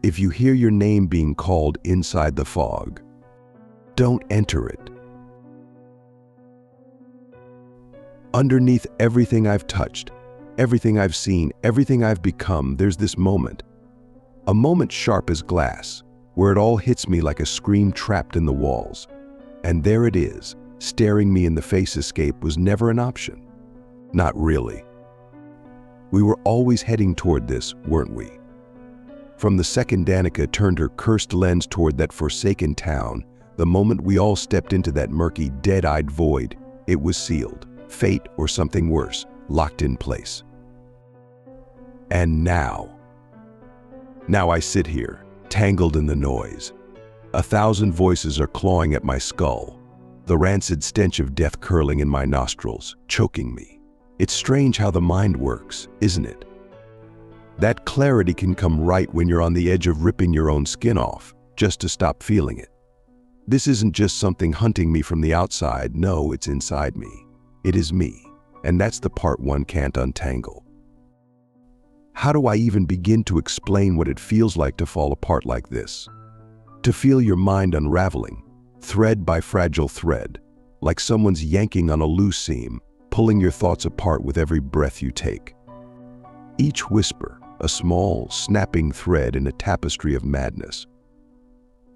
If you hear your name being called inside the fog, don't enter it. Underneath everything I've touched, everything I've seen, everything I've become, there's this moment. A moment sharp as glass, where it all hits me like a scream trapped in the walls. And there it is, staring me in the face. Escape was never an option. Not really. We were always heading toward this, weren't we? From the second Danica turned her cursed lens toward that forsaken town, the moment we all stepped into that murky, dead-eyed void, it was sealed. Fate or something worse, locked in place. And now I sit here, tangled in the noise. 1,000 voices are clawing at my skull, the rancid stench of death curling in my nostrils, choking me. It's strange how the mind works, isn't it? That clarity can come right when you're on the edge of ripping your own skin off, just to stop feeling it. This isn't just something hunting me from the outside, no, it's inside me. It is me, and that's the part one can't untangle. How do I even begin to explain what it feels like to fall apart like this? To feel your mind unraveling, thread by fragile thread, like someone's yanking on a loose seam, pulling your thoughts apart with every breath you take. Each whisper, a small, snapping thread in a tapestry of madness.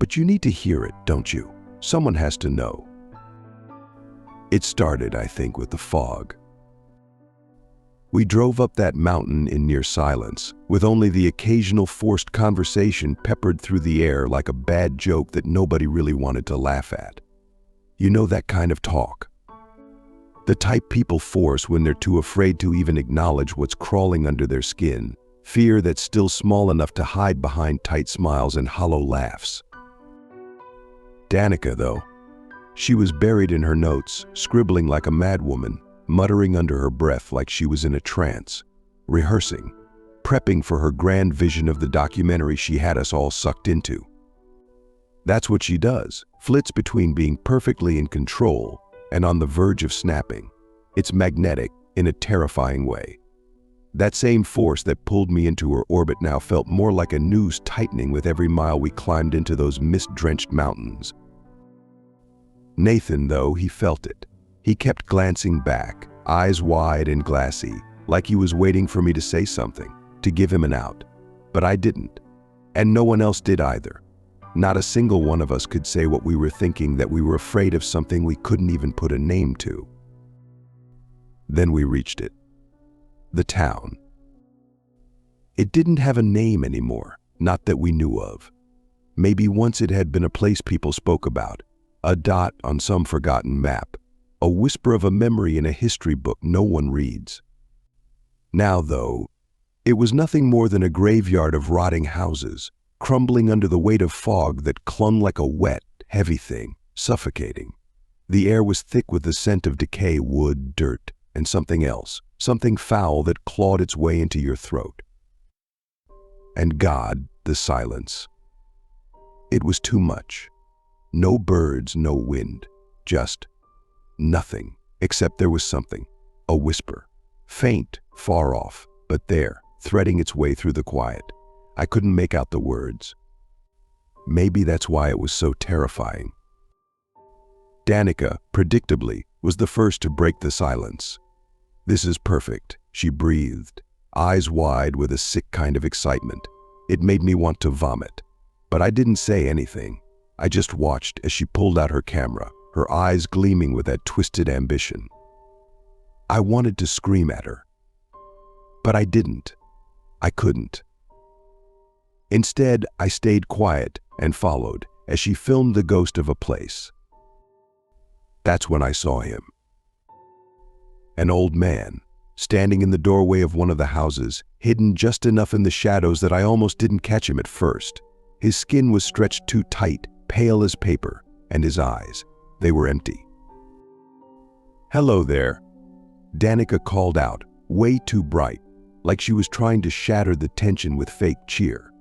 But you need to hear it, don't you? Someone has to know. It started, I think, with the fog. We drove up that mountain in near silence, with only the occasional forced conversation peppered through the air like a bad joke that nobody really wanted to laugh at. You know that kind of talk. The type people force when they're too afraid to even acknowledge what's crawling under their skin, fear that's still small enough to hide behind tight smiles and hollow laughs. Danica, though, she was buried in her notes, scribbling like a madwoman, muttering under her breath like she was in a trance, rehearsing, prepping for her grand vision of the documentary she had us all sucked into. That's what she does, flits between being perfectly in control and on the verge of snapping. It's magnetic in a terrifying way. That same force that pulled me into her orbit now felt more like a noose tightening with every mile we climbed into those mist-drenched mountains. Nathan, though, he felt it. He kept glancing back, eyes wide and glassy, like he was waiting for me to say something, to give him an out. But I didn't. And no one else did either. Not a single one of us could say what we were thinking, that we were afraid of something we couldn't even put a name to. Then we reached it. The town. It didn't have a name anymore, not that we knew of. Maybe once it had been a place people spoke about, a dot on some forgotten map, a whisper of a memory in a history book no one reads. Now, though, it was nothing more than a graveyard of rotting houses, crumbling under the weight of fog that clung like a wet, heavy thing, suffocating. The air was thick with the scent of decay, wood, dirt, and something else, something foul that clawed its way into your throat. And God, the silence. It was too much. No birds, no wind, just nothing, except there was something, a whisper, faint, far off, but there, threading its way through the quiet. I couldn't make out the words. Maybe that's why it was so terrifying. Danica, predictably, was the first to break the silence. "This is perfect," she breathed, eyes wide with a sick kind of excitement. It made me want to vomit. But I didn't say anything. I just watched as she pulled out her camera, her eyes gleaming with that twisted ambition. I wanted to scream at her, but I didn't. I couldn't. Instead, I stayed quiet and followed as she filmed the ghost of a place. That's when I saw him. An old man, standing in the doorway of one of the houses, hidden just enough in the shadows that I almost didn't catch him at first. His skin was stretched too tight, pale as paper, and his eyes, they were empty. "Hello there," Danica called out, way too bright, like she was trying to shatter the tension with fake cheer.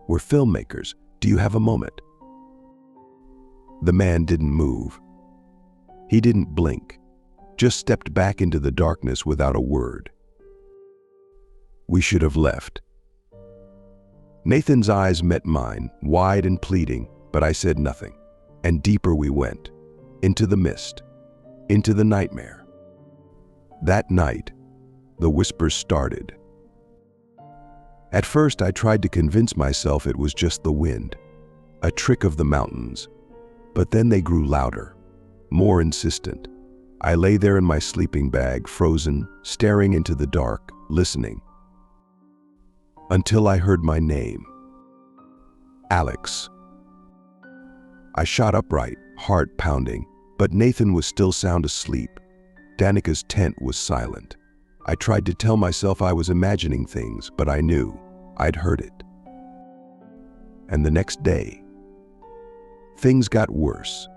"We're filmmakers. Do you have a moment?" The man didn't move. He didn't blink, just stepped back into the darkness without a word. "We should have left." Nathan's eyes met mine, wide and pleading, but I said nothing. And deeper we went, into the mist, into the nightmare. That night, the whispers started. At first, I tried to convince myself it was just the wind, a trick of the mountains. But then they grew louder, more insistent. I lay there in my sleeping bag, frozen, staring into the dark, listening. Until I heard my name. Alex. I shot upright, heart pounding, but Nathan was still sound asleep. Danica's tent was silent. I tried to tell myself I was imagining things, but I knew I'd heard it. And the next day, things got worse.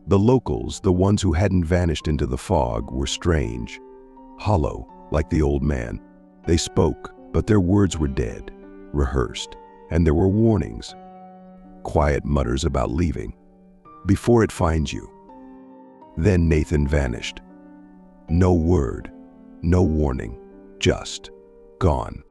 The locals, the ones who hadn't vanished into the fog, were strange, hollow, like the old man. They spoke, but their words were dead, rehearsed, and there were warnings. Quiet mutters about leaving, before it finds you. Then Nathan vanished. No word, no warning, just gone.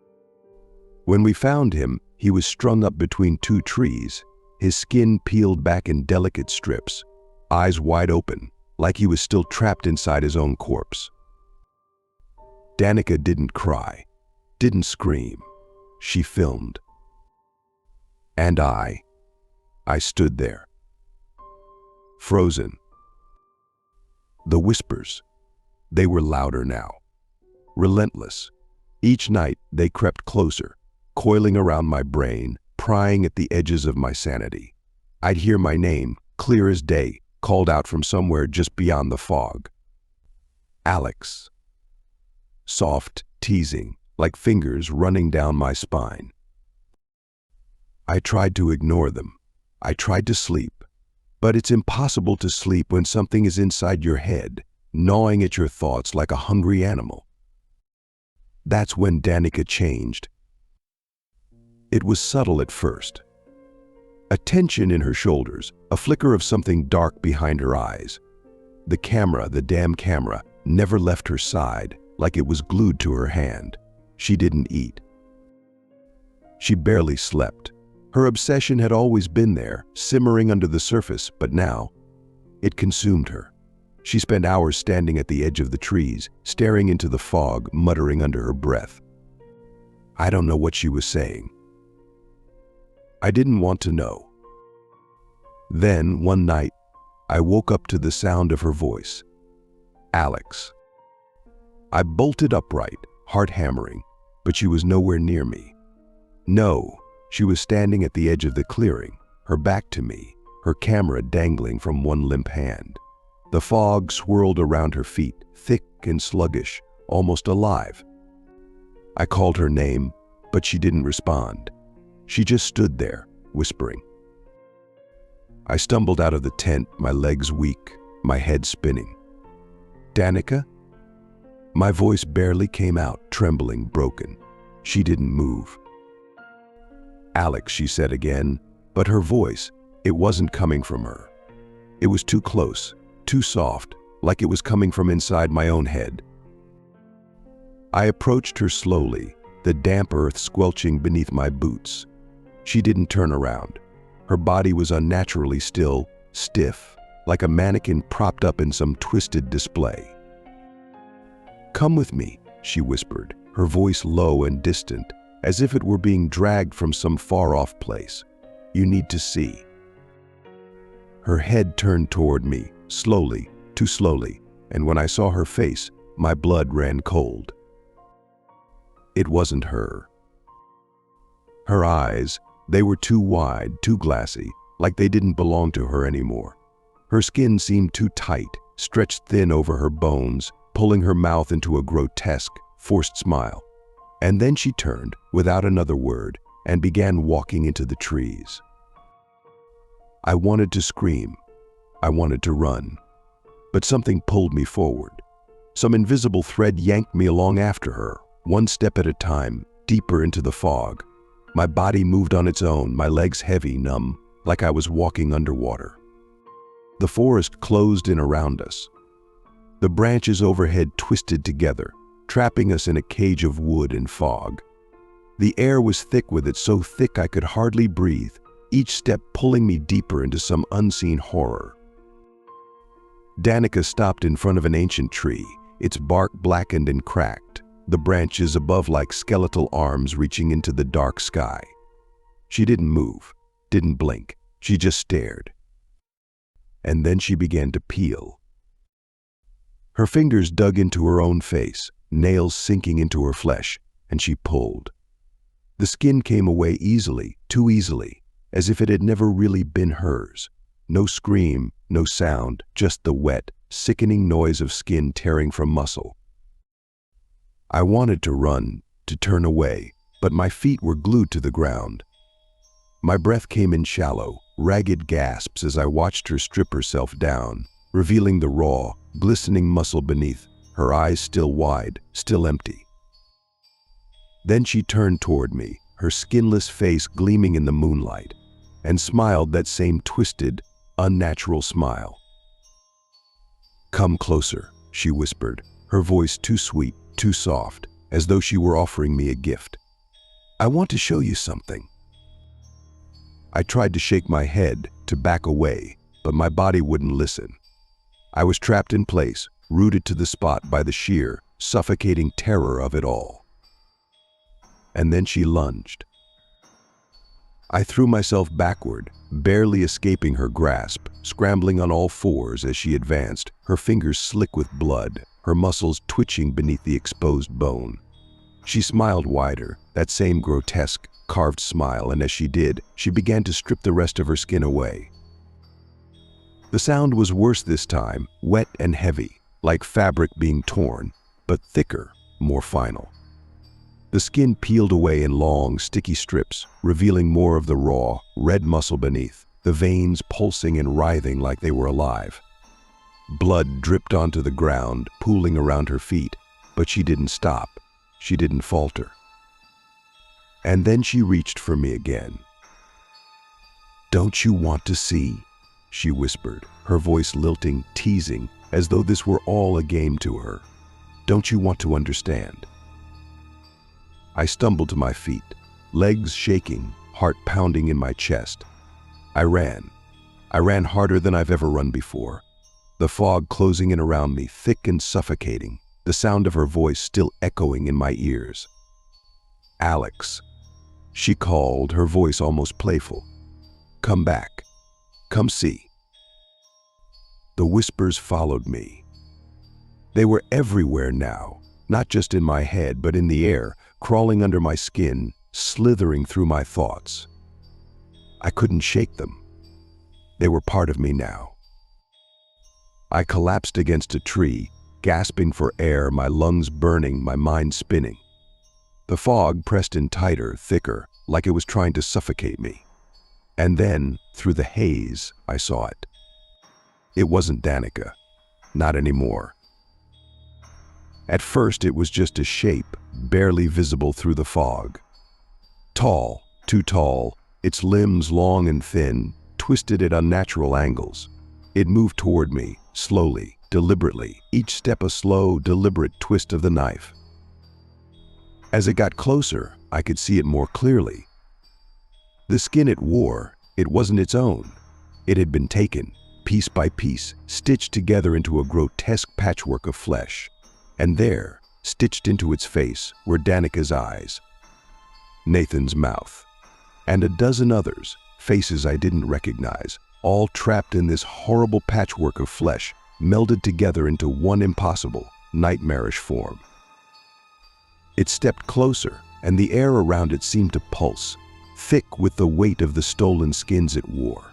When we found him, he was strung up between two trees, his skin peeled back in delicate strips, eyes wide open, like he was still trapped inside his own corpse. Danica didn't cry, didn't scream. She filmed. And I stood there, frozen. The whispers, they were louder now, relentless. Each night they crept closer, coiling around my brain, prying at the edges of my sanity. I'd hear my name, clear as day, called out from somewhere just beyond the fog. Alex. Soft, teasing, like fingers running down my spine. I tried to ignore them. I tried to sleep. But it's impossible to sleep when something is inside your head, gnawing at your thoughts like a hungry animal. That's when Danica changed. It was subtle at first. A tension in her shoulders, a flicker of something dark behind her eyes. The camera, the damn camera, never left her side, like it was glued to her hand. She didn't eat. She barely slept. Her obsession had always been there, simmering under the surface, but now, it consumed her. She spent hours standing at the edge of the trees, staring into the fog, muttering under her breath. I don't know what she was saying. I didn't want to know. Then, one night, I woke up to the sound of her voice. Alex. I bolted upright, heart hammering, but she was nowhere near me. No, she was standing at the edge of the clearing, her back to me, her camera dangling from one limp hand. The fog swirled around her feet, thick and sluggish, almost alive. I called her name, but she didn't respond. She just stood there, whispering. I stumbled out of the tent, my legs weak, my head spinning. Danica? My voice barely came out, trembling, broken. She didn't move. Alex, she said again, but her voice, it wasn't coming from her. It was too close, too soft, like it was coming from inside my own head. I approached her slowly, the damp earth squelching beneath my boots. She didn't turn around. Her body was unnaturally still, stiff, like a mannequin propped up in some twisted display. Come with me, she whispered, her voice low and distant, as if it were being dragged from some far-off place. You need to see. Her head turned toward me, slowly, too slowly, and when I saw her face, my blood ran cold. It wasn't her. Her eyes, they were too wide, too glassy, like they didn't belong to her anymore. Her skin seemed too tight, stretched thin over her bones, pulling her mouth into a grotesque, forced smile. And then she turned, without another word, and began walking into the trees. I wanted to scream. I wanted to run. But something pulled me forward. Some invisible thread yanked me along after her, one step at a time, deeper into the fog. My body moved on its own, my legs heavy, numb, like I was walking underwater. The forest closed in around us. The branches overhead twisted together, trapping us in a cage of wood and fog. The air was thick with it, so thick I could hardly breathe, each step pulling me deeper into some unseen horror. Danica stopped in front of an ancient tree, its bark blackened and cracked, the branches above like skeletal arms reaching into the dark sky. She didn't move, didn't blink, she just stared. And then she began to peel. Her fingers dug into her own face, nails sinking into her flesh, and she pulled. The skin came away easily, too easily, as if it had never really been hers. No scream, no sound, just the wet, sickening noise of skin tearing from muscle. I wanted to run, to turn away, but my feet were glued to the ground. My breath came in shallow, ragged gasps as I watched her strip herself down, revealing the raw, glistening muscle beneath, her eyes still wide, still empty. Then she turned toward me, her skinless face gleaming in the moonlight, and smiled that same twisted, unnatural smile. "Come closer," she whispered, her voice too sweet, too soft, as though she were offering me a gift. "I want to show you something." I tried to shake my head, to back away, but my body wouldn't listen. I was trapped in place, rooted to the spot by the sheer, suffocating terror of it all. And then she lunged. I threw myself backward, barely escaping her grasp, scrambling on all fours as she advanced, her fingers slick with blood, her muscles twitching beneath the exposed bone. She smiled wider, that same grotesque, carved smile, and as she did, she began to strip the rest of her skin away. The sound was worse this time, wet and heavy, like fabric being torn, but thicker, more final. The skin peeled away in long, sticky strips, revealing more of the raw, red muscle beneath, the veins pulsing and writhing like they were alive. Blood dripped onto the ground, pooling around her feet, but she didn't stop. She didn't falter. And then she reached for me again. "Don't you want to see?" she whispered, her voice lilting, teasing, as though this were all a game to her. "Don't you want to understand?" I stumbled to my feet, legs shaking, heart pounding in my chest. I ran. I ran harder than I've ever run before. The fog closing in around me, thick and suffocating, the sound of her voice still echoing in my ears. "Alex," she called, her voice almost playful. "Come back. Come see." The whispers followed me. They were everywhere now, not just in my head, but in the air, crawling under my skin, slithering through my thoughts. I couldn't shake them. They were part of me now. I collapsed against a tree, gasping for air, my lungs burning, my mind spinning. The fog pressed in tighter, thicker, like it was trying to suffocate me. And then, through the haze, I saw it. It wasn't Danica. Not anymore. At first, it was just a shape, barely visible through the fog. Tall, too tall, its limbs long and thin, twisted at unnatural angles. It moved toward me, slowly, deliberately, each step a slow, deliberate twist of the knife. As it got closer, I could see it more clearly. The skin it wore, it wasn't its own. It had been taken, piece by piece, stitched together into a grotesque patchwork of flesh. And there, stitched into its face, were Danica's eyes, Nathan's mouth, and a dozen others, faces I didn't recognize, all trapped in this horrible patchwork of flesh, melded together into one impossible, nightmarish form. It stepped closer, and the air around it seemed to pulse, thick with the weight of the stolen skins it wore.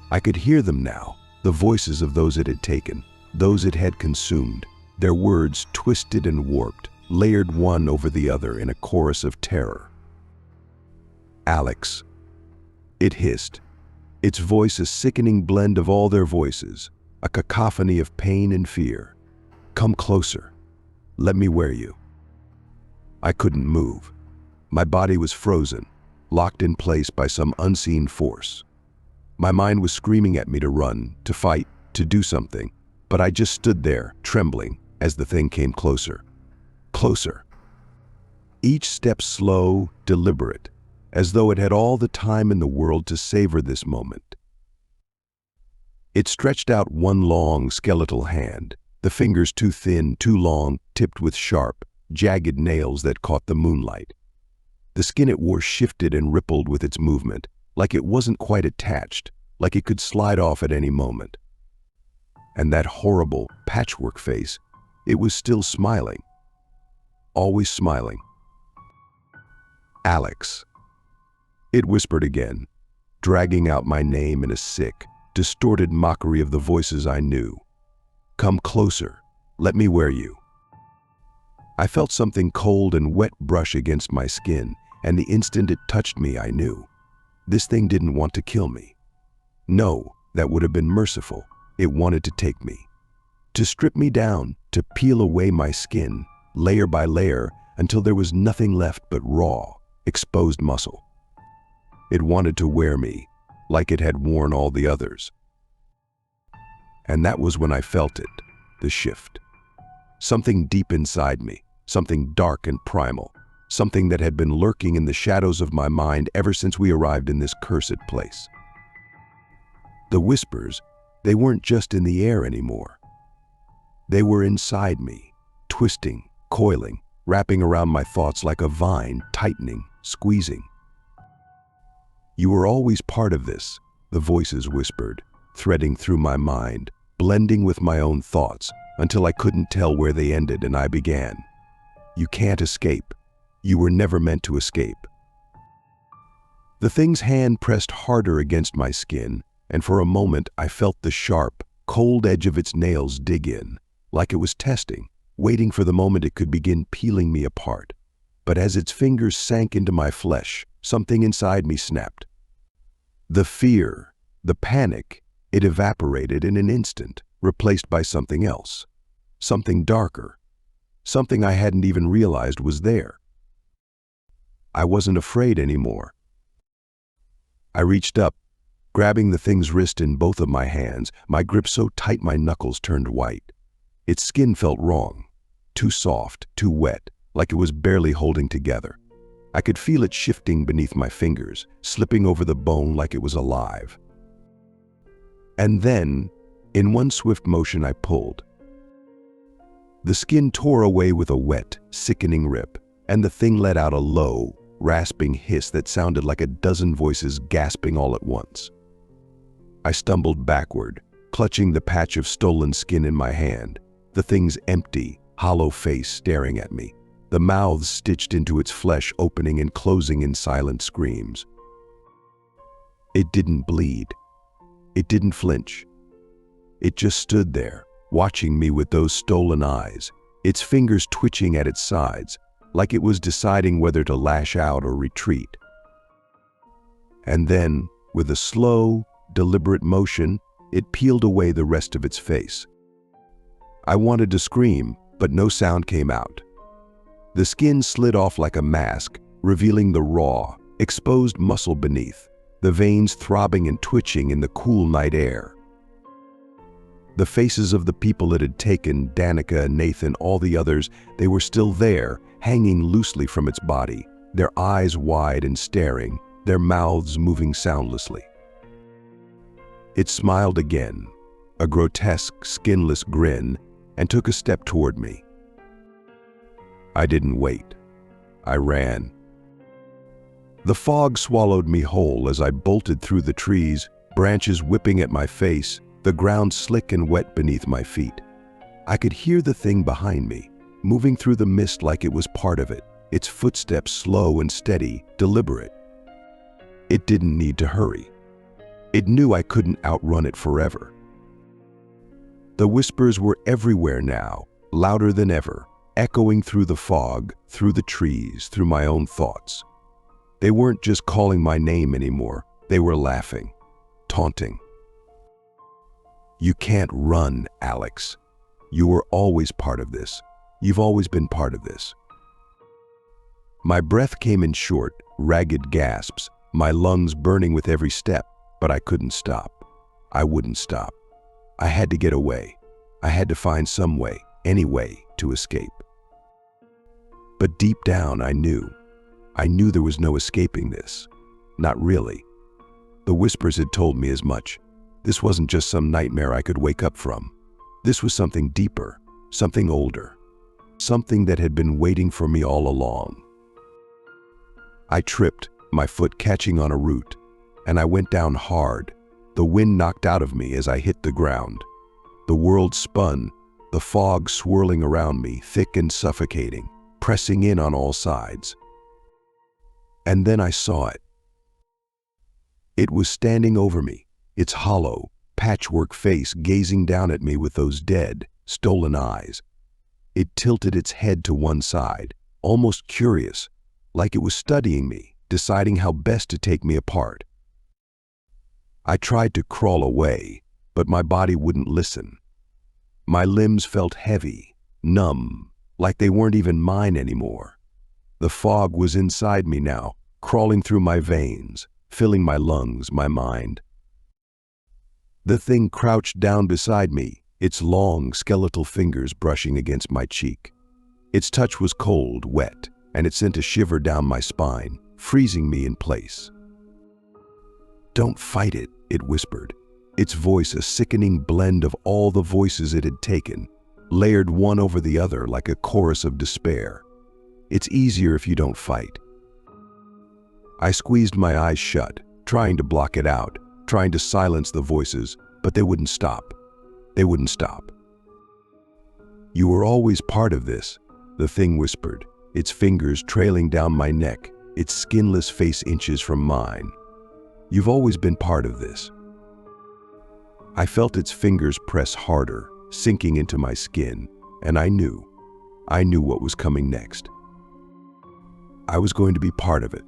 I could hear them now, the voices of those it had taken, those it had consumed, their words twisted and warped, layered one over the other in a chorus of terror. "Alex," it hissed, its voice a sickening blend of all their voices, a cacophony of pain and fear. "Come closer. Let me wear you." I couldn't move. My body was frozen, locked in place by some unseen force. My mind was screaming at me to run, to fight, to do something, but I just stood there, trembling, as the thing came closer. Closer. each step slow, deliberate, as though it had all the time in the world to savor this moment. It stretched out one long, skeletal hand, the fingers too thin, too long, tipped with sharp, jagged nails that caught the moonlight. The skin it wore shifted and rippled with its movement, like it wasn't quite attached, like it could slide off at any moment. And that horrible patchwork face, it was still smiling. Always smiling. "Alex," it whispered again, dragging out my name in a sick, distorted mockery of the voices I knew. "Come closer. Let me wear you." I felt something cold and wet brush against my skin, and the instant it touched me, I knew. This thing didn't want to kill me. No, that would have been merciful. It wanted to take me. To strip me down, to peel away my skin, layer by layer, until there was nothing left but raw, exposed muscle. It wanted to wear me, like it had worn all the others. And that was when I felt it, the shift. Something deep inside me, something dark and primal, something that had been lurking in the shadows of my mind ever since we arrived in this cursed place. The whispers, they weren't just in the air anymore. They were inside me, twisting, coiling, wrapping around my thoughts like a vine, tightening, squeezing. "You were always part of this," the voices whispered, threading through my mind, blending with my own thoughts, until I couldn't tell where they ended and I began. "You can't escape. You were never meant to escape." The thing's hand pressed harder against my skin, and for a moment I felt the sharp, cold edge of its nails dig in, like it was testing, waiting for the moment it could begin peeling me apart. But as its fingers sank into my flesh, something inside me snapped. The fear, the panic, it evaporated in an instant, replaced by something else. Something darker. Something I hadn't even realized was there. I wasn't afraid anymore. I reached up, grabbing the thing's wrist in both of my hands, my grip so tight my knuckles turned white. Its skin felt wrong, too soft, too wet, like it was barely holding together. I could feel it shifting beneath my fingers, slipping over the bone like it was alive. And then, in one swift motion, I pulled. The skin tore away with a wet, sickening rip, and the thing let out a low, rasping hiss that sounded like a dozen voices gasping all at once. I stumbled backward, clutching the patch of stolen skin in my hand, the thing's empty, hollow face staring at me, the mouths stitched into its flesh opening and closing in silent screams. It didn't bleed. It didn't flinch. It just stood there, watching me with those stolen eyes, its fingers twitching at its sides, like it was deciding whether to lash out or retreat. And then, with a slow, deliberate motion, it peeled away the rest of its face. I wanted to scream, but no sound came out. The skin slid off like a mask, revealing the raw, exposed muscle beneath, the veins throbbing and twitching in the cool night air. The faces of the people it had taken, Danica, Nathan, all the others, they were still there, hanging loosely from its body, their eyes wide and staring, their mouths moving soundlessly. It smiled again, a grotesque, skinless grin, and took a step toward me. I didn't wait. I ran. The fog swallowed me whole as I bolted through the trees, branches whipping at my face, the ground slick and wet beneath my feet. I could hear the thing behind me, moving through the mist like it was part of it, its footsteps slow and steady, deliberate. It didn't need to hurry. It knew I couldn't outrun it forever. The whispers were everywhere now, louder than ever, echoing through the fog, through the trees, through my own thoughts. They weren't just calling my name anymore, they were laughing, taunting. "You can't run, Alex. You were always part of this. You've always been part of this." My breath came in short, ragged gasps, my lungs burning with every step, but I couldn't stop. I wouldn't stop. I had to get away. I had to find some way, any way, to escape. But deep down, I knew there was no escaping this. Not really. The whispers had told me as much. This wasn't just some nightmare I could wake up from. This was something deeper, something older, something that had been waiting for me all along. I tripped, my foot catching on a root, and I went down hard. The wind knocked out of me as I hit the ground. The world spun, the fog swirling around me, thick and suffocating, pressing in on all sides. And then I saw it. It was standing over me, its hollow, patchwork face gazing down at me with those dead, stolen eyes. It tilted its head to one side, almost curious, like it was studying me, deciding how best to take me apart. I tried to crawl away, but my body wouldn't listen. My limbs felt heavy, numb, like they weren't even mine anymore. The fog was inside me now, crawling through my veins, filling my lungs, my mind. The thing crouched down beside me, its long, skeletal fingers brushing against my cheek. Its touch was cold, wet, and it sent a shiver down my spine, freezing me in place. "Don't fight it," it whispered, its voice a sickening blend of all the voices it had taken, layered one over the other like a chorus of despair. "It's easier if you don't fight." I squeezed my eyes shut, trying to block it out, trying to silence the voices, but they wouldn't stop. They wouldn't stop. "You were always part of this," the thing whispered, its fingers trailing down my neck, its skinless face inches from mine. "You've always been part of this." I felt its fingers press harder, sinking into my skin, and I knew what was coming next. I was going to be part of it.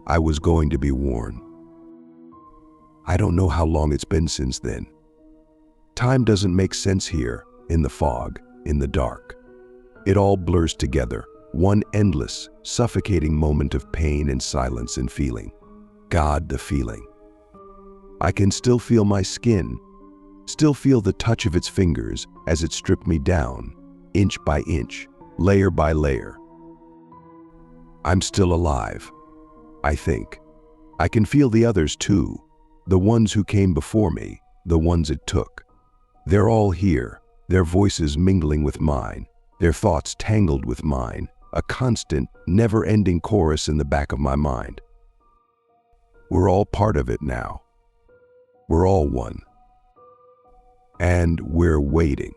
I was going to be worn. I don't know how long it's been since then. Time doesn't make sense here, in the fog, in the dark. It all blurs together, one endless, suffocating moment of pain and silence and feeling. God, the feeling. I can still feel my skin, still feel the touch of its fingers as it stripped me down, inch by inch, layer by layer. I'm still alive, I think. I can feel the others too, the ones who came before me, the ones it took. They're all here, their voices mingling with mine, their thoughts tangled with mine, a constant, never-ending chorus in the back of my mind. We're all part of it now. We're all one. And we're waiting.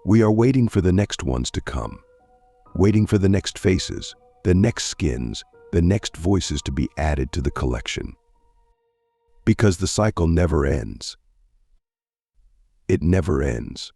We are waiting for the next ones to come, waiting for the next faces, the next skins, the next voices to be added to the collection. Because the cycle never ends. It never ends.